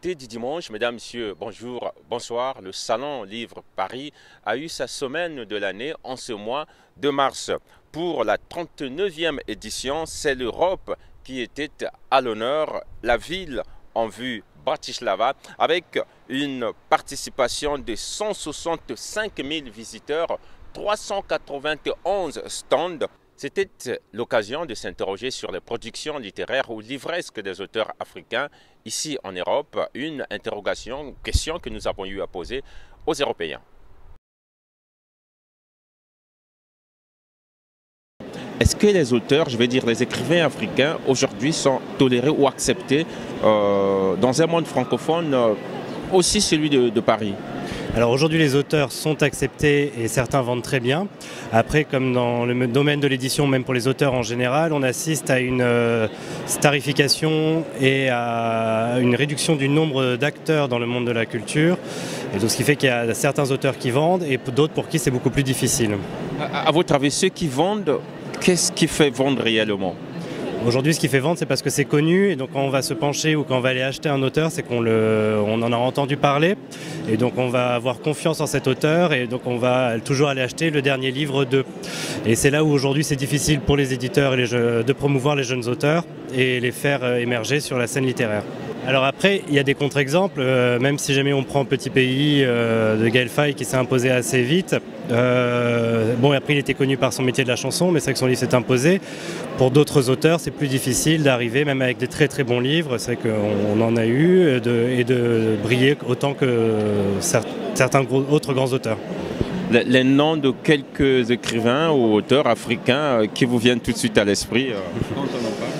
L'actualité du dimanche, mesdames, messieurs, bonjour, bonsoir. Le Salon Livre Paris a eu sa semaine de l'année en ce mois de mars. Pour la 39e édition, c'est l'Europe qui était à l'honneur. La ville en vue Bratislava, avec une participation de 165 000 visiteurs, 391 stands. C'était l'occasion de s'interroger sur les productions littéraires ou livresques des auteurs africains ici en Europe. Une question que nous avons eu à poser aux Européens. Est-ce que les auteurs, je veux dire les écrivains africains, aujourd'hui sont tolérés ou acceptés dans un monde francophone, aussi celui de Paris? Alors aujourd'hui les auteurs sont acceptés et certains vendent très bien. Après, comme dans le domaine de l'édition, même pour les auteurs en général, on assiste à une starification et à une réduction du nombre d'acteurs dans le monde de la culture. Et donc, ce qui fait qu'il y a certains auteurs qui vendent et d'autres pour qui c'est beaucoup plus difficile. À votre avis, ceux qui vendent, qu'est-ce qui fait vendre réellement? Aujourd'hui, ce qui fait vendre, c'est parce que c'est connu, et donc quand on va se pencher ou quand on va aller acheter un auteur, c'est qu'on en a entendu parler, et donc on va avoir confiance en cet auteur, et donc on va toujours aller acheter le dernier livre d'eux. Et c'est là où aujourd'hui c'est difficile pour les éditeurs de promouvoir les jeunes auteurs et les faire émerger sur la scène littéraire. Alors après, il y a des contre-exemples, même si jamais on prend Petit Pays de Gaël Faye qui s'est imposé assez vite. Bon, après il était connu par son métier de la chanson, mais c'est vrai que son livre s'est imposé. Pour d'autres auteurs, c'est plus difficile d'arriver, même avec des très très bons livres, c'est vrai qu'on en a eu, et de briller autant que certains autres grands auteurs. Les noms de quelques écrivains ou auteurs africains qui vous viennent tout de suite à l'esprit quand on en parle?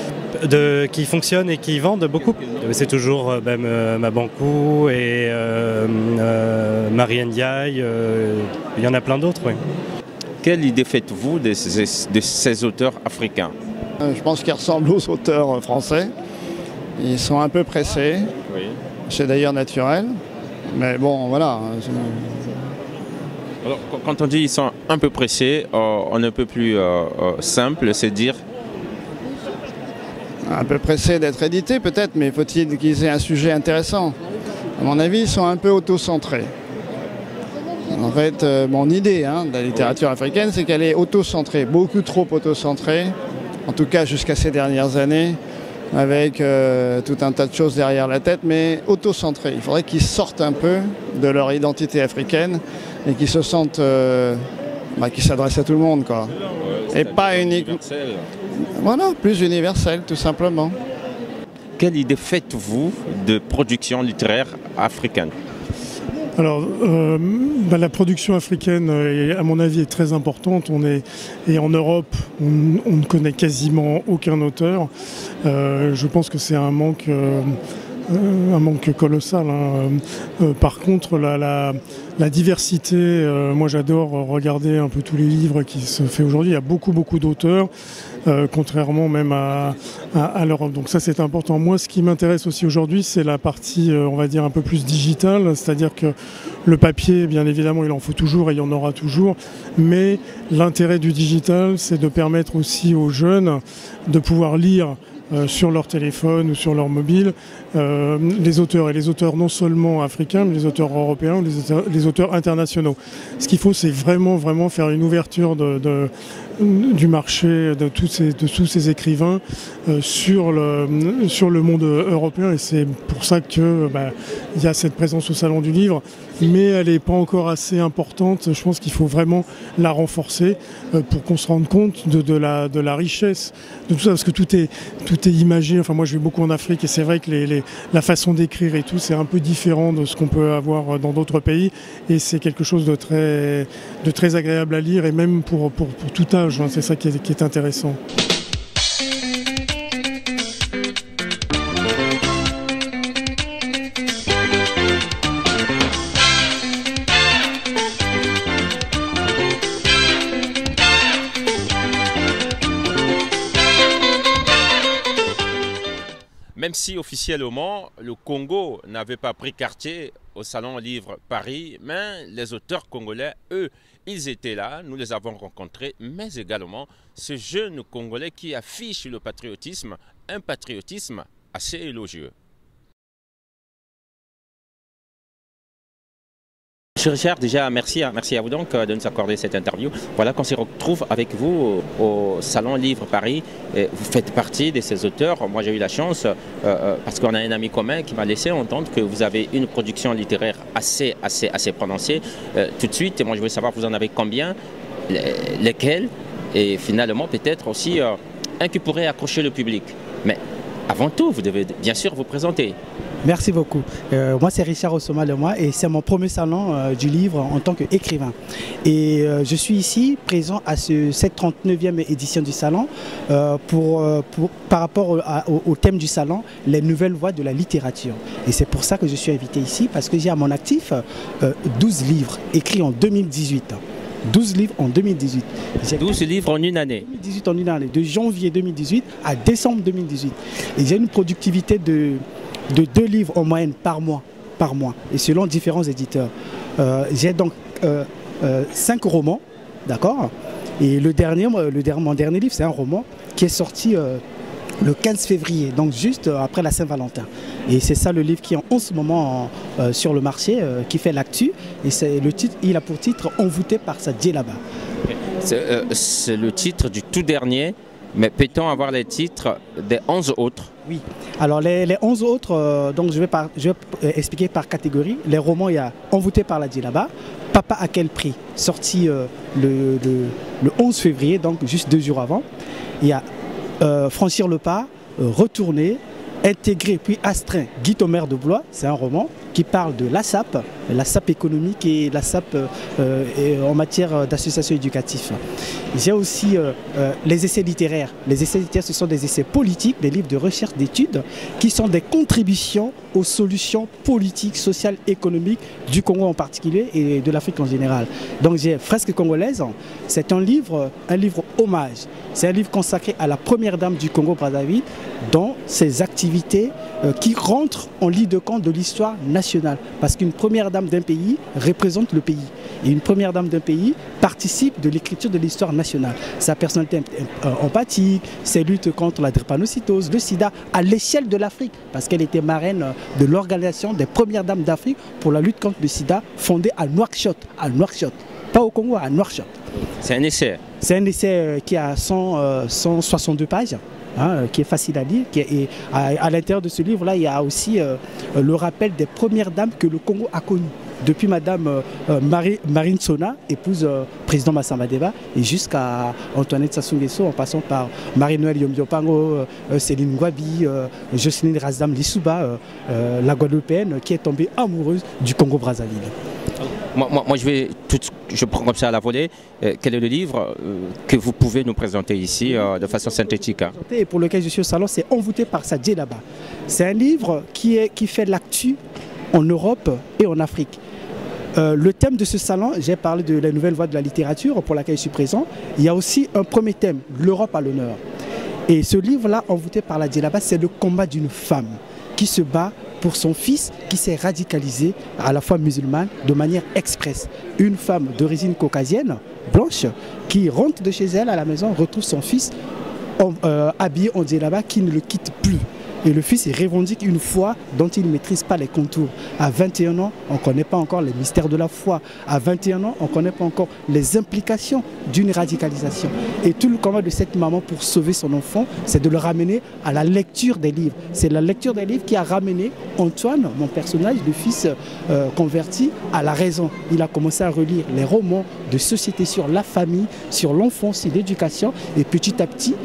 Qui fonctionnent et qui vendent beaucoup. C'est toujours Mabankou et Marie Ndiaye, il y en a plein d'autres. Oui. Quelle idée faites-vous de ces auteurs africains? Je pense qu'ils ressemblent aux auteurs français. Ils sont un peu pressés. Oui. C'est d'ailleurs naturel. Mais bon, voilà. Alors, quand on dit qu'ils sont un peu pressés, on est un peu plus simple, c'est dire? Un peu pressés d'être édités peut-être, mais faut-il qu'ils aient un sujet intéressant? À mon avis, ils sont un peu auto-centrés. En fait, mon idée de la littérature africaine, c'est qu'elle est auto-centrée, beaucoup trop auto-centrée, en tout cas jusqu'à ces dernières années, avec tout un tas de choses derrière la tête, mais auto-centrée. Il faudrait qu'ils sortent un peu de leur identité africaine et qu'ils se sentent, qu'ils s'adressent à tout le monde, quoi. Et pas uniquement. Voilà, plus universel, tout simplement. Quelle idée faites-vous de production littéraire africaine? Alors, la production africaine, à mon avis, est très importante. Et en Europe, on ne connaît quasiment aucun auteur. Je pense que c'est un manque colossal. Par contre, la diversité, moi j'adore regarder un peu tous les livres qui se font aujourd'hui. Il y a beaucoup d'auteurs, contrairement même à l'Europe. Donc ça c'est important. Moi ce qui m'intéresse aussi aujourd'hui c'est la partie, on va dire, un peu plus digitale. C'est-à-dire que le papier, bien évidemment, il en faut toujours et il y en aura toujours. Mais l'intérêt du digital, c'est de permettre aussi aux jeunes de pouvoir lire sur leur téléphone ou sur leur mobile, les auteurs, et les auteurs non seulement africains, mais les auteurs européens, les auteurs internationaux. Ce qu'il faut, c'est vraiment faire une ouverture du marché de tous ces écrivains sur le monde européen, et c'est pour ça que il y a cette présence au Salon du Livre, mais elle n'est pas encore assez importante. Je pense qu'il faut vraiment la renforcer pour qu'on se rende compte de la richesse de tout ça, parce que tout est imagé. Enfin, moi je vais beaucoup en Afrique et c'est vrai que la façon d'écrire et tout, c'est un peu différent de ce qu'on peut avoir dans d'autres pays, et c'est quelque chose de très agréable à lire, et même pour tout âge, c'est ça qui est intéressant. Même si officiellement le Congo n'avait pas pris quartier au Salon Livre Paris, mais les auteurs congolais, eux, ils étaient là, nous les avons rencontrés, mais également ce jeune Congolais qui affiche le patriotisme, un patriotisme assez élogieux. Monsieur Richard, déjà merci à vous donc de nous accorder cette interview. Voilà qu'on se retrouve avec vous au Salon Livre Paris. Et vous faites partie de ces auteurs. Moi j'ai eu la chance, parce qu'on a un ami commun qui m'a laissé entendre que vous avez une production littéraire assez prononcée. Tout de suite, moi je voulais savoir vous en avez combien, lesquels, et finalement peut-être aussi un qui pourrait accrocher le public. Mais avant tout, vous devez bien sûr vous présenter. Merci beaucoup. Moi, c'est Richard Osoma Lemoy et c'est mon premier salon du livre en tant qu'écrivain. Et je suis ici présent à cette 39e édition du salon par rapport au thème du salon, les nouvelles voies de la littérature. Et c'est pour ça que je suis invité ici, parce que j'ai à mon actif 12 livres écrits en 2018. 12 livres en 2018. 12 livres en une année. 2018 en une année, de janvier 2018 à décembre 2018. Et j'ai une productivité de 2 livres en moyenne par mois, et selon différents éditeurs. J'ai donc 5 romans, d'accord. Et mon dernier livre, c'est un roman qui est sorti le 15 février, donc juste après la Saint-Valentin. Et c'est ça le livre qui est en ce moment sur le marché, qui fait l'actu. Et il a pour titre « Envoûté par sa djellaba ». C'est le titre du tout dernier, mais peut-on avoir les titres des 11 autres? Oui, alors les 11 autres, donc je vais expliquer par catégorie. Les romans, il y a Envoûté par la djellaba, Papa à quel prix, sorti le 11 février, donc juste 2 jours avant. Il y a Franchir le pas, Retourner, Intégrer puis Astreint, Guy Thomer de Blois, c'est un roman qui parle de la SAP économique et la SAP en matière d'association éducative. J'ai aussi les essais littéraires. Les essais littéraires, ce sont des essais politiques, des livres de recherche, d'études, qui sont des contributions aux solutions politiques, sociales, économiques du Congo en particulier et de l'Afrique en général. Donc j'ai Fresques congolaises, c'est un livre hommage. C'est un livre consacré à la première dame du Congo-Brazzaville, dans ses activités qui rentrent en ligne de compte de l'histoire nationale. Parce qu'une première dame d'un pays représente le pays. Et une première dame d'un pays participe de l'écriture de l'histoire nationale. Sa personnalité empathique, ses luttes contre la drépanocytose, le sida, à l'échelle de l'Afrique. Parce qu'elle était marraine de l'organisation des premières dames d'Afrique pour la lutte contre le sida, fondée à Nouakchott. Pas au Congo, à Nouakchott. C'est un essai. C'est un essai qui a 162 pages. Qui est facile à lire. Et à l'intérieur de ce livre-là, il y a aussi le rappel des premières dames que le Congo a connues. Depuis Madame Marine Sona, épouse président Massamba Deba, et jusqu'à Antoinette Sassou Nguesso, en passant par Marie-Noël Yom-Diopango, Céline Ngwabi, Jocelyne Razdam Lissouba, la Guadeloupéenne, qui est tombée amoureuse du Congo-Brazzaville. Moi, je prends comme ça à la volée. Quel est le livre que vous pouvez nous présenter ici de façon synthétique? Et pour lequel je suis au salon, c'est Envoûté par sa djellaba. C'est un livre qui fait l'actu en Europe et en Afrique. Le thème de ce salon, j'ai parlé de la nouvelle voie de la littérature pour laquelle je suis présent. Il y a aussi un premier thème, l'Europe à l'honneur. Et ce livre-là, Envoûté par la djellaba, c'est le combat d'une femme qui se bat pour son fils qui s'est radicalisé à la fois musulmane de manière expresse. Une femme d'origine caucasienne, blanche, qui rentre de chez elle à la maison, retrouve son fils habillé en djellaba qui ne le quitte plus. Et le fils revendique une foi dont il ne maîtrise pas les contours. À 21 ans, on ne connaît pas encore les mystères de la foi. À 21 ans, on ne connaît pas encore les implications d'une radicalisation. Et tout le combat de cette maman pour sauver son enfant, c'est de le ramener à la lecture des livres. C'est la lecture des livres qui a ramené Antoine, mon personnage, le fils converti, à la raison. Il a commencé à relire les romans de société sur la famille, sur l'enfance, sur l'éducation. Et petit à petit,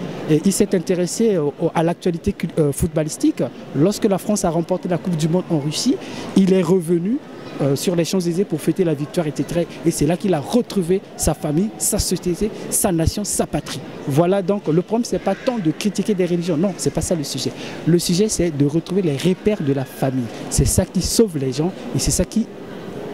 il s'est intéressé à l'actualité footballistique. Lorsque la France a remporté la Coupe du Monde en Russie, il est revenu sur les Champs-Élysées pour fêter la victoire, etc. Et c'est là qu'il a retrouvé sa famille, sa société, sa nation, sa patrie. Voilà donc, le problème, ce n'est pas tant de critiquer des religions, non, ce n'est pas ça le sujet. Le sujet, c'est de retrouver les repères de la famille. C'est ça qui sauve les gens et c'est ça qui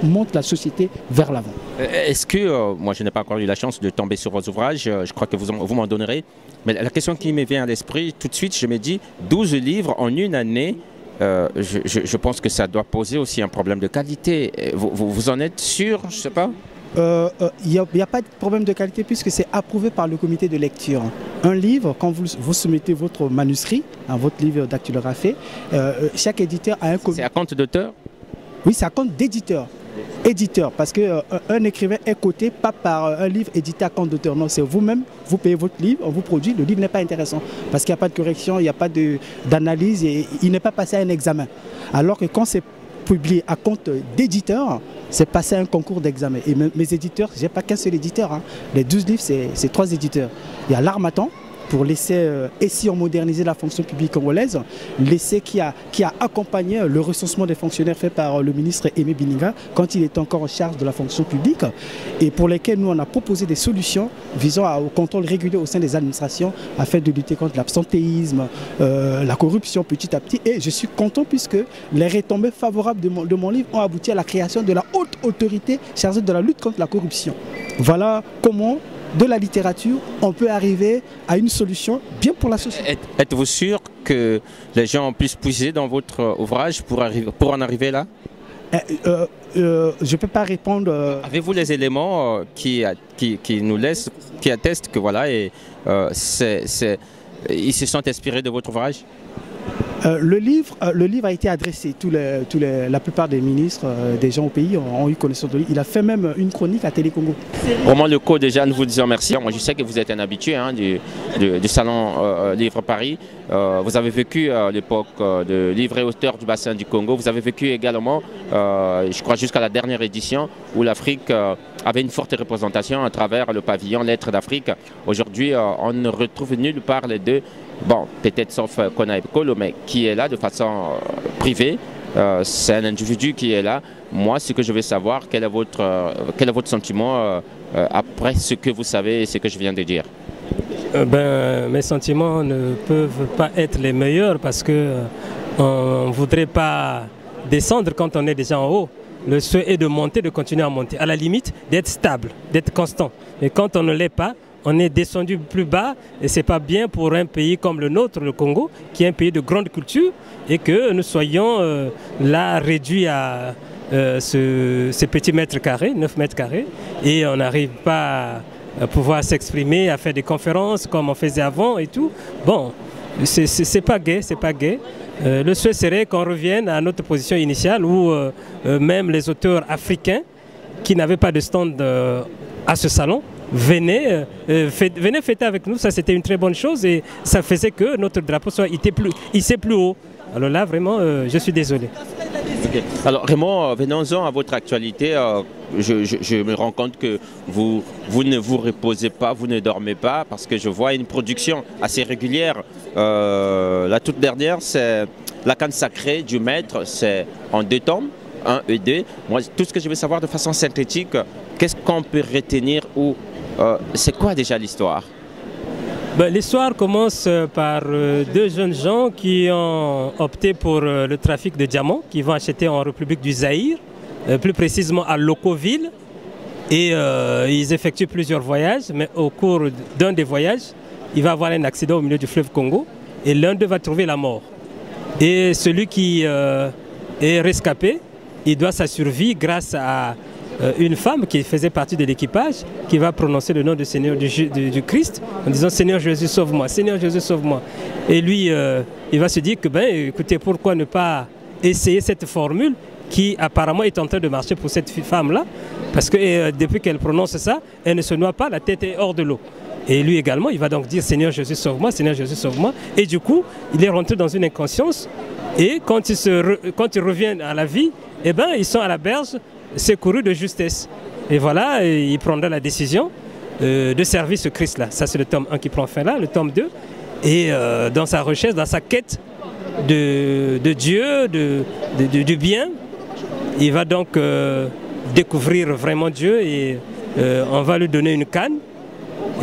monte la société vers l'avant. Est-ce que, moi je n'ai pas encore eu la chance de tomber sur vos ouvrages, je crois que vous m'en donnerez, mais la question qui me vient à l'esprit, tout de suite je me dis, 12 livres en une année, je pense que ça doit poser aussi un problème de qualité. Vous en êtes sûr? Je ne sais pas. Il n'y a pas de problème de qualité puisque c'est approuvé par le comité de lecture. Un livre, quand vous soumettez votre manuscrit, votre livre dactylographé, chaque éditeur a un comité. C'est à compte d'auteur? Oui, c'est à compte d'éditeur. éditeur, parce qu'un écrivain est coté pas par un livre édité à compte d'auteur. Non, c'est vous-même, vous payez votre livre, on vous produit, le livre n'est pas intéressant, parce qu'il n'y a pas de correction, il n'y a pas d'analyse, et il n'est pas passé à un examen. Alors que quand c'est publié à compte d'éditeur, c'est passé à un concours d'examen. Et mes éditeurs, je n'ai pas qu'un seul éditeur, hein. Les 12 livres, c'est 3 éditeurs. Il y a l'Harmattan, pour l'essai Et si on modernisait la fonction publique congolaise, l'essai qui a accompagné le recensement des fonctionnaires fait par le ministre Aimé Bininga quand il était encore en charge de la fonction publique, et pour lesquels nous on a proposé des solutions visant au contrôle régulier au sein des administrations afin de lutter contre l'absentéisme, la corruption petit à petit. Et je suis content puisque les retombées favorables de mon livre ont abouti à la création de la haute autorité chargée de la lutte contre la corruption. Voilà comment de la littérature, on peut arriver à une solution bien pour la société. Êtes-vous sûr que les gens puissent puiser dans votre ouvrage pour en arriver là? Je ne peux pas répondre. Avez-vous les éléments qui nous laissent, qui attestent que voilà, ils se sont inspirés de votre ouvrage? Le livre a été adressé. La plupart des ministres, des gens au pays ont eu connaissance de lui. Il a fait même une chronique à Télé Congo. Roman Lecaud, déjà, nous vous disons merci. Moi, je sais que vous êtes un habitué hein, du Salon Livre Paris. Vous avez vécu l'époque de livre et auteur du bassin du Congo. Vous avez vécu également, je crois, jusqu'à la dernière édition où l'Afrique avait une forte représentation à travers le pavillon Lettres d'Afrique. Aujourd'hui, on ne retrouve nulle part les deux. Bon, peut-être sauf Konaï Kolo, mais qui est là de façon privée. C'est un individu qui est là. Moi, ce que je veux savoir, quel est votre sentiment après ce que vous savez et ce que je viens de dire? Mes sentiments ne peuvent pas être les meilleurs parce qu'on ne voudrait pas descendre quand on est déjà en haut. Le souhait est de monter, de continuer à monter. À la limite, d'être stable, d'être constant. Mais quand on ne l'est pas, on est descendu plus bas et ce n'est pas bien pour un pays comme le nôtre, le Congo, qui est un pays de grande culture, et que nous soyons là réduits à ces petits mètres carrés, 9 mètres carrés, et on n'arrive pas à pouvoir s'exprimer, à faire des conférences comme on faisait avant et tout. Bon, c'est pas gai, c'est pas gai. Le souhait serait qu'on revienne à notre position initiale où même les auteurs africains qui n'avaient pas de stand à ce salon venez fêter avec nous. Ça, c'était une très bonne chose et ça faisait que notre drapeau soit hissé plus haut. Alors là, vraiment, je suis désolé. Okay. Alors Raymond, venons-en à votre actualité. Je me rends compte que vous ne vous reposez pas, vous ne dormez pas, parce que je vois une production assez régulière. La toute dernière, c'est La Canne sacrée du maître, c'est en 2 tomes, 1 et 2. Moi, tout ce que je veux savoir de façon synthétique, qu'est-ce qu'on peut retenir ou c'est quoi déjà l'histoire? L'histoire commence par 2 jeunes gens qui ont opté pour le trafic de diamants, qui vont acheter en République du Zaïre, plus précisément à Lokoville. Et ils effectuent plusieurs voyages, mais au cours d'un des voyages, il va avoir un accident au milieu du fleuve Congo et l'un d'eux va trouver la mort. Et celui qui est rescapé, il doit sa survie grâce à une femme qui faisait partie de l'équipage, qui va prononcer le nom du Seigneur du Christ en disant « Seigneur Jésus, sauve-moi, Seigneur Jésus, sauve-moi ». Et lui, il va se dire que, écoutez, pourquoi ne pas essayer cette formule qui apparemment est en train de marcher pour cette femme-là, parce que depuis qu'elle prononce ça, elle ne se noie pas, la tête est hors de l'eau. Et lui également, il va donc dire « Seigneur Jésus, sauve-moi, Seigneur Jésus, sauve-moi ». Et du coup, il est rentré dans une inconscience, et quand ils reviennent à la vie, eh ben, ils sont à la berge, secourus de justesse. Et voilà, il prendra la décision de servir ce Christ-là. Ça, c'est le tome 1 qui prend fin là, le tome 2. Et dans sa recherche, dans sa quête de Dieu, du bien, il va donc découvrir vraiment Dieu et on va lui donner une canne.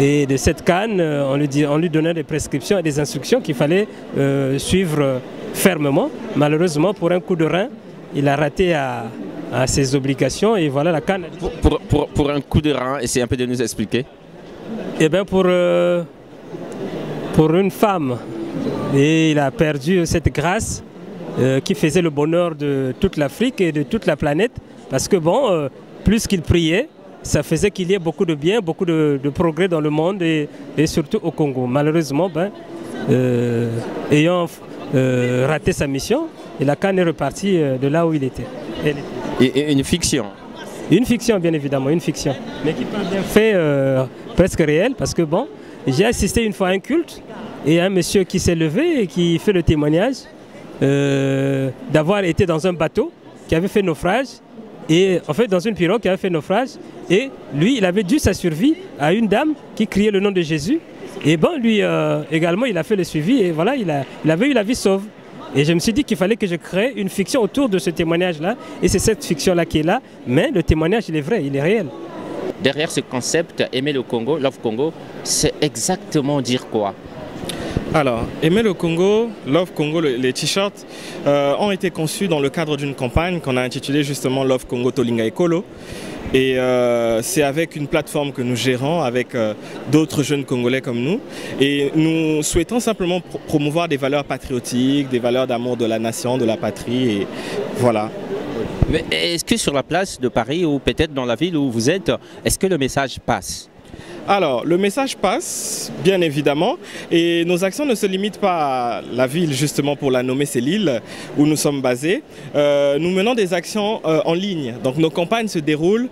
Et de cette canne, on lui donnait des prescriptions et des instructions qu'il fallait suivre fermement. Malheureusement, pour un coup de rein, il a raté à ses obligations et voilà la canne. Pour un coup de rein, essayez un peu de nous expliquer. Eh bien pour une femme, et il a perdu cette grâce qui faisait le bonheur de toute l'Afrique et de toute la planète, parce que bon, plus qu'il priait, ça faisait qu'il y ait beaucoup de bien, beaucoup de progrès dans le monde et surtout au Congo. Malheureusement, ayant raté sa mission, et la canne est repartie de là où il était. Et une fiction. Une fiction, bien évidemment, une fiction. Mais qui parle d'un fait presque réel, parce que bon, j'ai assisté une fois à un culte, et un monsieur qui s'est levé et qui fait le témoignage d'avoir été dans un bateau qui avait fait naufrage, et en fait dans une pirogue qui avait fait naufrage, et lui il avait dû sa survie à une dame qui criait le nom de Jésus, et bon lui également il a fait le suivi, et voilà il avait eu la vie sauve. Et je me suis dit qu'il fallait que je crée une fiction autour de ce témoignage-là, et c'est cette fiction-là qui est là, mais le témoignage il est vrai, il est réel. Derrière ce concept, aimer le Congo, Love Congo, c'est exactement dire quoi? Alors, Aimer le Congo, Love Congo, les t-shirts ont été conçus dans le cadre d'une campagne qu'on a intitulée justement Love Congo Tolinga Ekolo. Et c'est avec une plateforme que nous gérons avec d'autres jeunes Congolais comme nous. Et nous souhaitons simplement promouvoir des valeurs patriotiques, des valeurs d'amour de la nation, de la patrie. Et voilà. Est-ce que sur la place de Paris ou peut-être dans la ville où vous êtes, est-ce que le message passe? Alors, le message passe, bien évidemment, et nos actions ne se limitent pas à la ville, justement pour la nommer, c'est Lille, où nous sommes basés. Nous menons des actions en ligne, donc nos campagnes se déroulent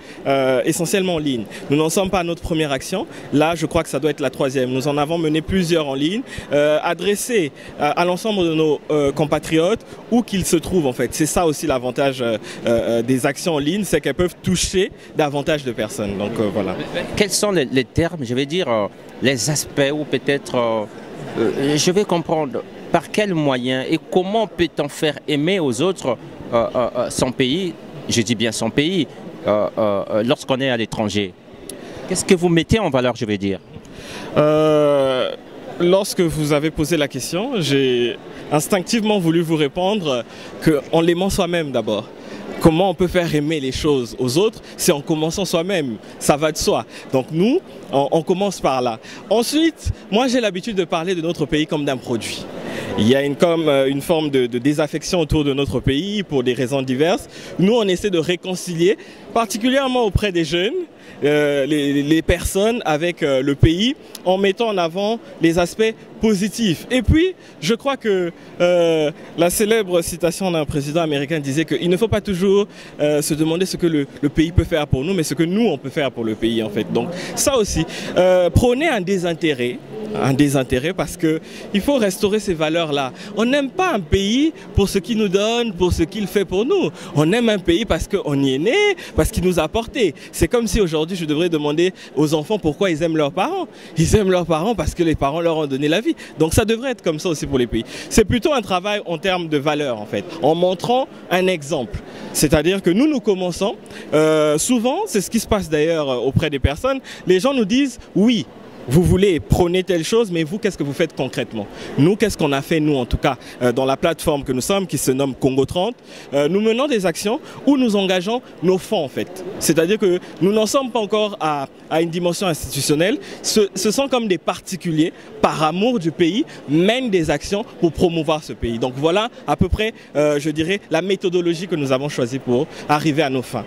essentiellement en ligne. Nous n'en sommes pas à notre première action, là je crois que ça doit être la troisième. Nous en avons mené plusieurs en ligne, adressées à l'ensemble de nos compatriotes, où qu'ils se trouvent en fait. C'est ça aussi l'avantage des actions en ligne, c'est qu'elles peuvent toucher davantage de personnes. Donc voilà. Quels sont les termes, je vais dire, les aspects ou peut-être, je vais comprendre par quels moyens et comment peut-on faire aimer aux autres son pays, je dis bien son pays, lorsqu'on est à l'étranger. Qu'est-ce que vous mettez en valeur, je vais dire? Lorsque vous avez posé la question, j'ai instinctivement voulu vous répondre qu'en l'aimant soi-même d'abord. Comment on peut faire aimer les choses aux autres? C'est en commençant soi-même, ça va de soi. Donc nous, on commence par là. Ensuite, moi j'ai l'habitude de parler de notre pays comme d'un produit. Il y a une forme de désaffection autour de notre pays pour des raisons diverses. Nous, on essaie de réconcilier, particulièrement auprès des jeunes, les personnes avec le pays, en mettant en avant les aspects positifs. Et puis, je crois que la célèbre citation d'un président américain disait qu'il ne faut pas toujours se demander ce que le pays peut faire pour nous, mais ce que nous, on peut faire pour le pays, en fait. Donc, ça aussi, prôner un désintérêt parce qu'il faut restaurer ces valeurs-là. On n'aime pas un pays pour ce qu'il nous donne, pour ce qu'il fait pour nous. On aime un pays parce qu'on y est né, parce qu'il nous a porté. C'est comme si aujourd'hui je devrais demander aux enfants pourquoi ils aiment leurs parents. Ils aiment leurs parents parce que les parents leur ont donné la vie. Donc ça devrait être comme ça aussi pour les pays. C'est plutôt un travail en termes de valeurs en fait, en montrant un exemple. C'est-à-dire que nous commençons, souvent c'est ce qui se passe d'ailleurs auprès des personnes, les gens nous disent oui, vous voulez prôner telle chose, mais vous, qu'est-ce que vous faites concrètement? Nous, qu'est-ce qu'on a fait, nous, en tout cas, dans la plateforme que nous sommes, qui se nomme Congo 30, nous menons des actions où nous engageons nos fonds, en fait. C'est-à-dire que nous n'en sommes pas encore à une dimension institutionnelle. Ce sont comme des particuliers, par amour du pays, mènent des actions pour promouvoir ce pays. Donc voilà, à peu près, je dirais, la méthodologie que nous avons choisie pour arriver à nos fins.